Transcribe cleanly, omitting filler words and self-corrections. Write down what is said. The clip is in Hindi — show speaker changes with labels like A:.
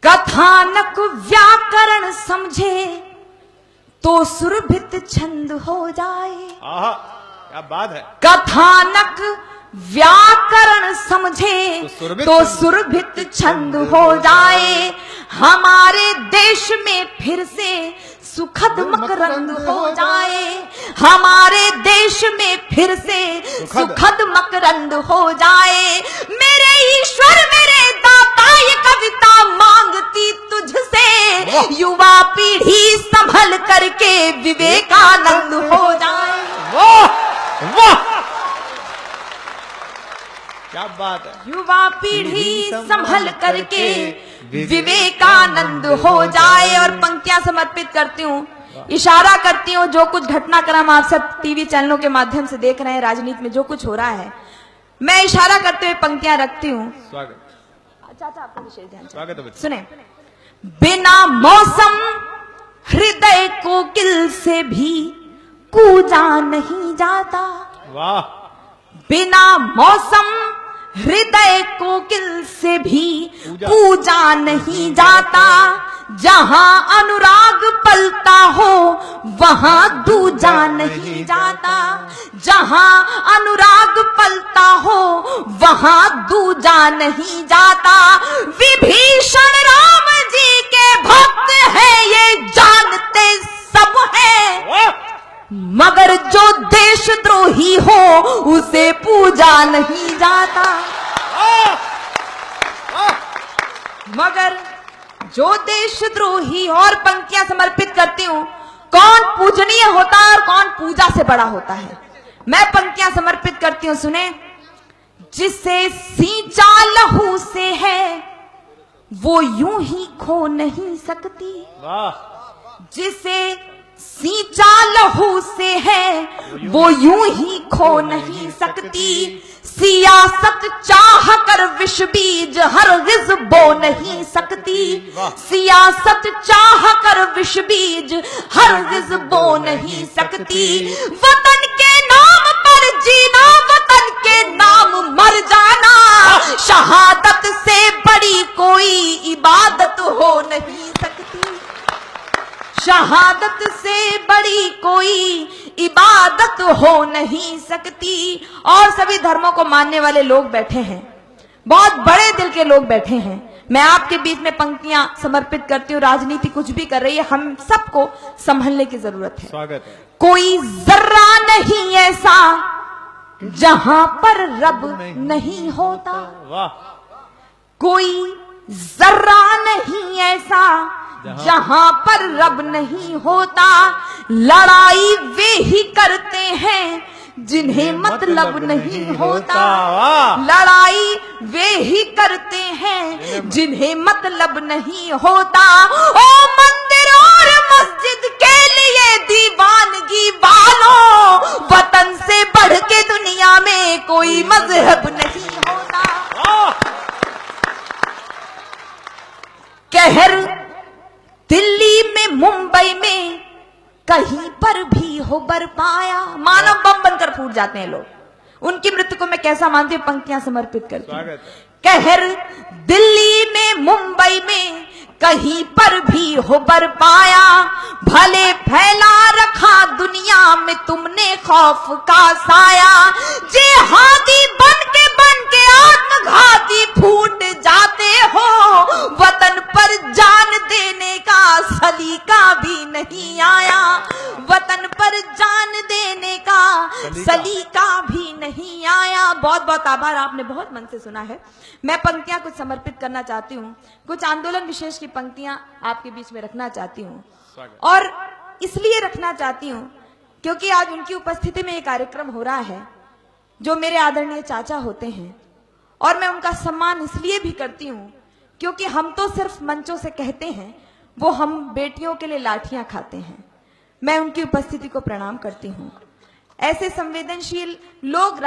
A: कथानक व्याकरण समझे तो सुरभित छंद हो जाए।
B: क्या बात है।
A: कथानक व्याकरण समझे तो सुरभित छंद हो जाए। हमारे देश में फिर से सुखद मकरंद हो जाए। हमारे देश में फिर से सुखद मकरंद हो जाए। मेरे ईश्वर मेरे दाता ये कविता मांगती तुझसे, युवा पीढ़ी संभल करके विवेकानंद हो जाए।
B: वाह वाह क्या बात है।
A: युवा पीढ़ी संभल करके विवेकानंद हो जाए। और पंक्तियां समर्पित करती हूँ, इशारा करती हूँ, जो कुछ घटनाक्रम आप सब टीवी चैनलों के माध्यम से देख रहे हैं, राजनीति में जो कुछ हो रहा है, मैं इशारा करते हुए पंक्तियां रखती हूँ।
B: स्वागत।
A: चाचा आपको विशेष ध्यान
B: स्वागत है।
A: सुने। बिना मौसम हृदय कोकिल से भी कूजा नहीं जाता।
B: वाह।
A: बिना मौसम हृदय कोकिल से भी पूजा नहीं जाता। जहां अनुराग पलता हो वहां दूजा नहीं जाता। जहां अनुराग पलता हो वहां दूजा नहीं जाता। विभीषण राम जी के भक्त हैं ये जानते सब हैं, मगर जो देशद्रोही हो उसे पूजा नहीं जाता। मगर जो देशद्रोही, और पंक्तियां समर्पित करती हूं, कौन पूजनीय होता है और कौन पूजा से बड़ा होता है। मैं पंक्तियां समर्पित करती हूं, सुने। जिसे सींचा लहू से है वो यूं ही खो नहीं सकती। जिसे सींचा लहू से है वो यूं ही खो नहीं सकती। सियासत चाह कर विष बीज हरगिज़ बो नहीं सकती। सियासत चाह कर विष बीज हरगिज़ बो नहीं सकती। वतन के नाम पर जीना, वतन के नाम मर जाना, शहादत से बड़ी कोई इबादत हो नहीं सकती। शहादत से बड़ी कोई इबादत हो नहीं सकती। और सभी धर्मों को मानने वाले लोग बैठे हैं, बहुत बड़े दिल के लोग बैठे हैं। मैं आपके बीच में पंक्तियां समर्पित करती हूँ। राजनीति कुछ भी कर रही है, हम सबको संभलने की जरूरत है।
B: स्वागत है।
A: कोई जर्रा नहीं ऐसा जहां पर रब नहीं होता।
B: वाह।
A: कोई जर्रा नहीं ऐसा जहां पर रब नहीं होता। लड़ाई वे ही करते हैं जिन्हें मतलब नहीं होता। लड़ाई वे ही करते हैं जिन्हें मतलब नहीं होता। ओ मंदिर और मस्जिद के लिए दीवानगी वालों, वतन से बढ़ के दुनिया में कोई मजहब नहीं होता। कहर दिल्ली में मुंबई में कहीं पर भी हो बरपाया। मानव बम बनकर फूट जाते हैं लोग, उनकी मृत्यु को मैं कैसा मानती हूँ, पंक्तियां समर्पित करती हूँ। कहर दिल्ली में मुंबई में कहीं पर भी हो बरपाया। भले फैला रखा दुनिया में तुमने खौफ का साया। जिहादी बन के आत्मघाती फूट जाते हो, वतन पर जान देने का सलीका भी नहीं आया। वतन पर जान देने का सलीका भी नहीं आया। बहुत बहुत आभार, आपने बहुत मन से सुना है। मैं पंक्तियां कुछ समर्पित करना चाहती हूँ, कुछ आंदोलन विशेष की पंक्तियां आपके बीच में रखना चाहती हूँ। और इसलिए रखना चाहती हूँ क्योंकि आज उनकी उपस्थिति में एक कार्यक्रम हो रहा है जो मेरे आदरणीय चाचा होते हैं। और मैं उनका सम्मान इसलिए भी करती हूँ क्योंकि हम तो सिर्फ मंचों से कहते हैं, वो हम बेटियों के लिए लाठियां खाते हैं। मैं उनकी उपस्थिति को प्रणाम करती हूँ। ऐसे संवेदनशील लोग